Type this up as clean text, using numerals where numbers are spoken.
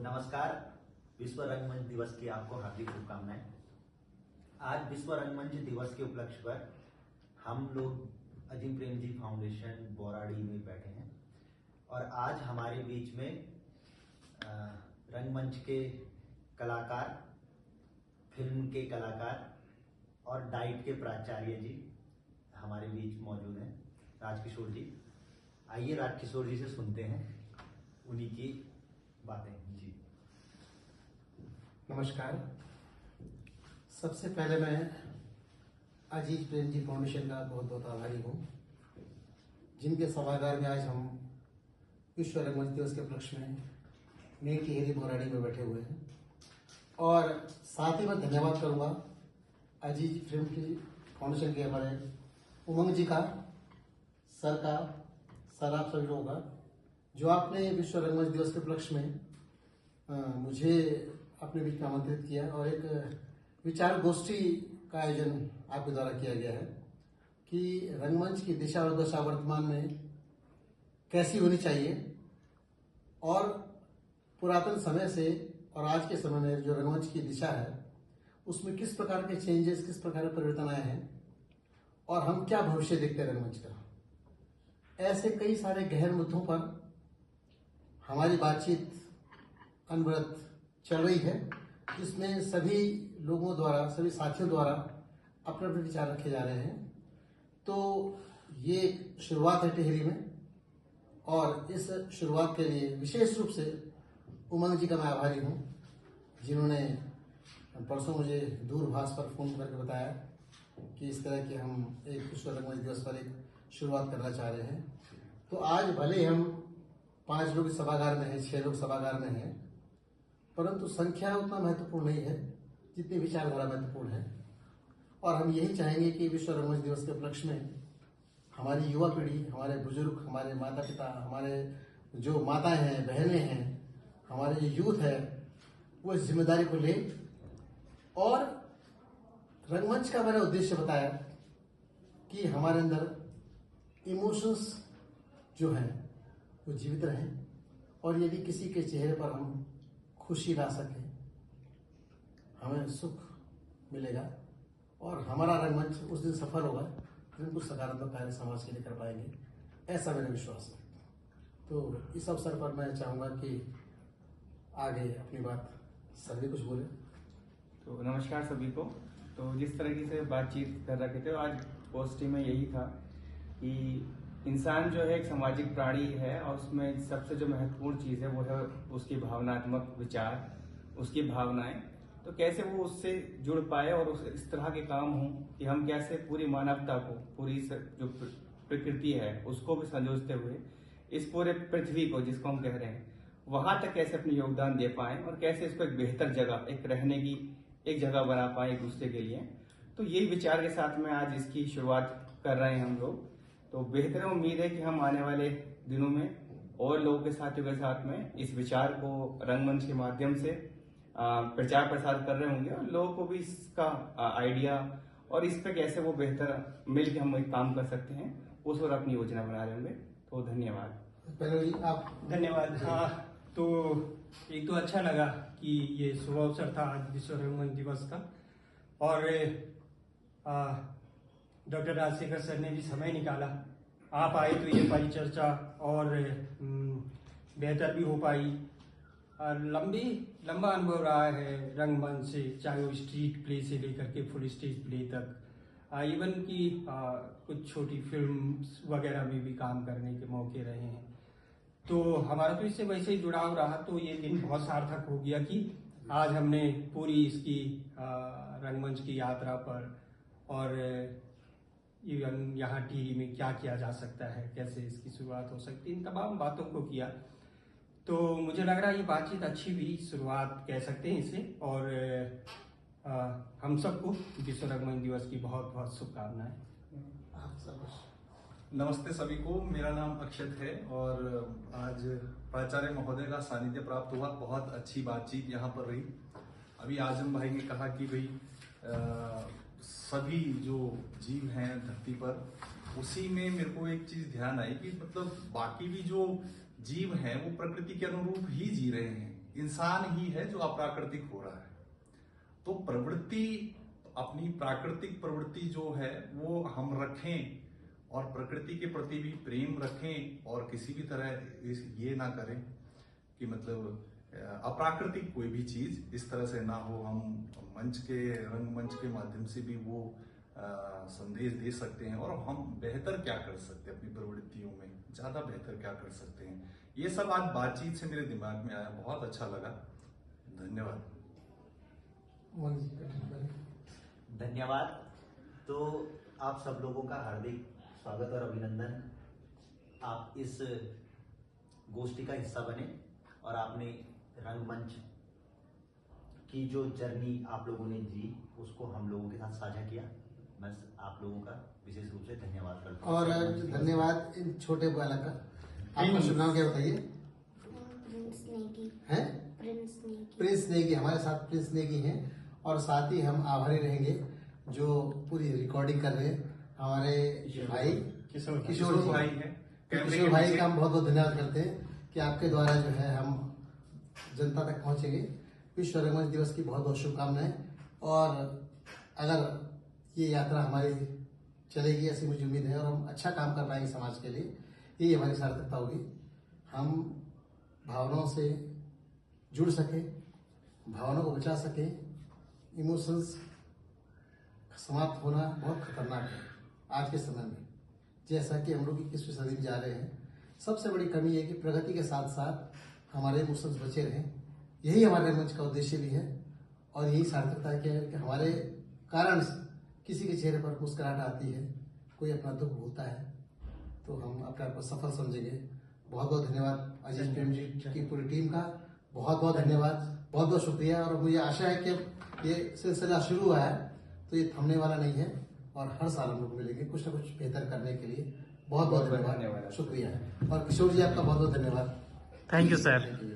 नमस्कार। विश्व रंगमंच दिवस की आपको हार्दिक शुभकामनाएं। आज विश्व रंगमंच दिवस के उपलक्ष्य पर हम लोग अजीम प्रेमजी फाउंडेशन बोराड़ी में बैठे हैं और आज हमारे बीच में रंगमंच के कलाकार, फिल्म के कलाकार और डाइट के प्राचार्य जी हमारे बीच मौजूद हैं, राजकिशोर जी। आइए राजकिशोर जी से सुनते हैं उन्हीं की बातें जी। नमस्कार। सबसे पहले मैं अजीज प्रेमजी फाउंडेशन का बहुत बहुत आभारी हूँ, जिनके सभागार में आज हम विश्व रंगमंच दिवस के उपलक्ष्य में नई टिहरी बोराड़ी में बैठे हुए हैं। और साथ ही मैं धन्यवाद करूँगा अजीज प्रेमजी फाउंडेशन के हमारे उमंग जी का, सर आप सभी लोगों का, जो आपने विश्व रंगमंच दिवस के उपलक्ष्य में मुझे अपने बीच में आमंत्रित किया और एक विचार गोष्ठी का आयोजन आपके द्वारा किया गया है कि रंगमंच की दिशा और दशा वर्तमान में कैसी होनी चाहिए और पुरातन समय से और आज के समय में जो रंगमंच की दिशा है उसमें किस प्रकार के चेंजेस, किस प्रकार के परिवर्तन आए हैं और हम क्या भविष्य देखते हैं रंगमंच का। ऐसे कई सारे गहन मुद्दों पर हमारी बातचीत अनवरत चल रही है, जिसमें सभी लोगों द्वारा, सभी साथियों द्वारा अपने अपने विचार रखे जा रहे हैं। तो ये शुरुआत है टिहरी में और इस शुरुआत के लिए विशेष रूप से उमंग जी का मैं आभारी हूँ, जिन्होंने परसों मुझे दूरभाष पर फोन करके बताया कि इस तरह के हम एक विश्व रंगमंच दिवस पर एक शुरुआत करना चाह रहे हैं। तो आज भले हम 5 लोग सभागार में हैं, 6 लोग सभागार में हैं, परंतु संख्या उतना महत्वपूर्ण नहीं है जितनी विचारधारा महत्वपूर्ण है। और हम यही चाहेंगे कि विश्व रंगमंच दिवस के उपलक्ष्य में हमारी युवा पीढ़ी, हमारे बुजुर्ग, हमारे माता पिता, हमारे जो माताएं हैं, बहनें हैं, हमारे जो यूथ है, वो इस जिम्मेदारी को ले। और रंगमंच का मैंने उद्देश्य बताया कि हमारे अंदर इमोशंस जो हैं वो जीवित रहें और यदि किसी के चेहरे पर हम खुशी ला सकें, हमें सुख मिलेगा और हमारा रंगमंच उस दिन सफल होगा जिन कुछ सकारात्मक कार्य समाज के लिए कर पाएंगे, ऐसा मेरा विश्वास है। तो इस अवसर पर मैं चाहूँगा कि आगे अपनी बात सभी कुछ बोले। तो नमस्कार सभी को। तो जिस तरीके से बातचीत कर रखे थे, आज गोष्ठी में यही था कि इंसान जो है एक सामाजिक प्राणी है और उसमें सबसे जो महत्वपूर्ण चीज़ है वो है उसकी भावनात्मक विचार, उसकी भावनाएं। तो कैसे वो उससे जुड़ पाए और इस तरह के काम हों कि हम कैसे पूरी मानवता को, पूरी जो प्रकृति है उसको भी संजोते हुए इस पूरे पृथ्वी को, जिसको हम कह रहे हैं, वहां तक कैसे अपनी योगदान दे पाए और कैसे इसको एक बेहतर जगह, एक रहने की एक जगह बना पाए एक दूसरे के लिए। तो यही विचार के साथ में आज इसकी शुरुआत कर रहे हैं हम लोग। तो बेहतर उम्मीद है कि हम आने वाले दिनों में और लोगों के साथियों के साथ में इस विचार को रंगमंच के माध्यम से प्रचार प्रसार कर रहे होंगे और लोगों को भी इसका आइडिया और इस पर कैसे वो बेहतर मिल के हम एक काम कर सकते हैं उस पर अपनी योजना बना रहे होंगे। तो धन्यवाद। आप धन्यवाद। हाँ, तो एक तो अच्छा लगा कि ये शुभ अवसर था आज विश्व रंगमंच दिवस का और डॉक्टर राजशेखर सर ने भी समय निकाला, आप आए तो ये परिचर्चा और बेहतर भी हो पाई। और लंबा अनुभव रहा है रंगमंच से, चाहे वो स्ट्रीट प्ले से लेकर के फुल स्टेज प्ले तक, इवन की कुछ छोटी फिल्म्स वगैरह में भी काम करने के मौके रहे हैं। तो हमारा तो इससे वैसे ही जुड़ाव रहा। तो ये दिन बहुत सार्थक हो गया कि आज हमने पूरी इसकी रंगमंच की यात्रा पर और इवन यहाँ टिहरी में क्या किया जा सकता है, कैसे इसकी शुरुआत हो सकती है, इन तमाम बातों को किया। तो मुझे लग रहा है ये बातचीत अच्छी भी शुरुआत कह सकते हैं इसे। और हम सबको विश्व रंगमंच दिवस की बहुत बहुत शुभकामनाएं। नमस्ते सभी को, मेरा नाम अक्षत है और आज प्राचार्य महोदय का सानिध्य प्राप्त हुआ। बहुत अच्छी बातचीत यहाँ पर रही। अभी आजम भाई ने कहा कि भाई सभी जो जीव हैं धरती पर, उसी में मेरे को एक चीज ध्यान आई कि मतलब बाकी भी जो जीव हैं वो प्रकृति के अनुरूप ही जी रहे हैं। इंसान ही है जो अप्राकृतिक हो रहा है। तो प्रवृत्ति, अपनी प्राकृतिक प्रवृत्ति जो है वो हम रखें और प्रकृति के प्रति भी प्रेम रखें और किसी भी तरह ये ना करें कि मतलब अप्राकृतिक कोई भी चीज इस तरह से ना हो। हम मंच के, रंगमंच के माध्यम से भी वो संदेश दे सकते हैं और हम बेहतर क्या कर सकते हैं अपनी प्रवृत्तियों में, ज्यादा बेहतर क्या कर सकते हैं। ये सब आज बातचीत से मेरे दिमाग में आया, बहुत अच्छा लगा। धन्यवाद। धन्यवाद। तो आप सब लोगों का हार्दिक स्वागत और अभिनंदन। आप इस गोष्ठी का हिस्सा बने और आपने रंगमंच की जो जर्नी आप लोगों ने जी उसको हम लोगों के साथ साझा किया। मैं आप लोगों का विशेष रूप से धन्यवाद करता हूँ। और धन्यवाद इन छोटे बालक का। आपका शुभ नाम क्या बताइए? प्रिंस नेगी। हैं? प्रिंस नेगी। हमारे साथ प्रिंस नेगी हैं। और साथ ही हम आभारी रहेंगे जो पूरी रिकॉर्डिंग कर रहे हैं हमारे भाई किशोर भाई हैं। किशोर भाई का हम बहुत बहुत धन्यवाद करते हैं कि आपके द्वारा जो है हम जनता तक पहुंचेंगे। विश्व रंगमंच दिवस की बहुत बहुत शुभकामनाएं। और अगर ये यात्रा हमारी चलेगी ऐसी मुझे उम्मीद है और हम अच्छा काम कर पाएंगे समाज के लिए, यही हमारी सार्थकता होगी। हम भावनाओं से जुड़ सके, भावनाओं को बचा सके। इमोशंस समाप्त होना बहुत खतरनाक है आज के समय में, जैसा कि हम लोग 21वीं सदी में जा रहे हैं। सबसे बड़ी कमी है कि प्रगति के साथ साथ हमारे इमोशंस बचे रहें। यही हमारे मंच का उद्देश्य भी है और यही सार्थकता है कि हमारे कारण किसी के चेहरे पर मुस्कुराहट आती है, कोई अपना दुख भूलता है, तो हम अपने आप को सफल समझेंगे। बहुत बहुत धन्यवाद अजीज प्रेम जी की पूरी टीम का, बहुत बहुत धन्यवाद, बहुत बहुत शुक्रिया। और मुझे आशा है कि ये सिलसिला शुरू हुआ है तो ये थमने वाला नहीं है और हर साल हम लोग मिलेंगे कुछ ना कुछ बेहतर करने के लिए। बहुत बहुत धन्यवाद, शुक्रिया। और किशोर जी आपका बहुत बहुत धन्यवाद। Thank you sir. Thank you.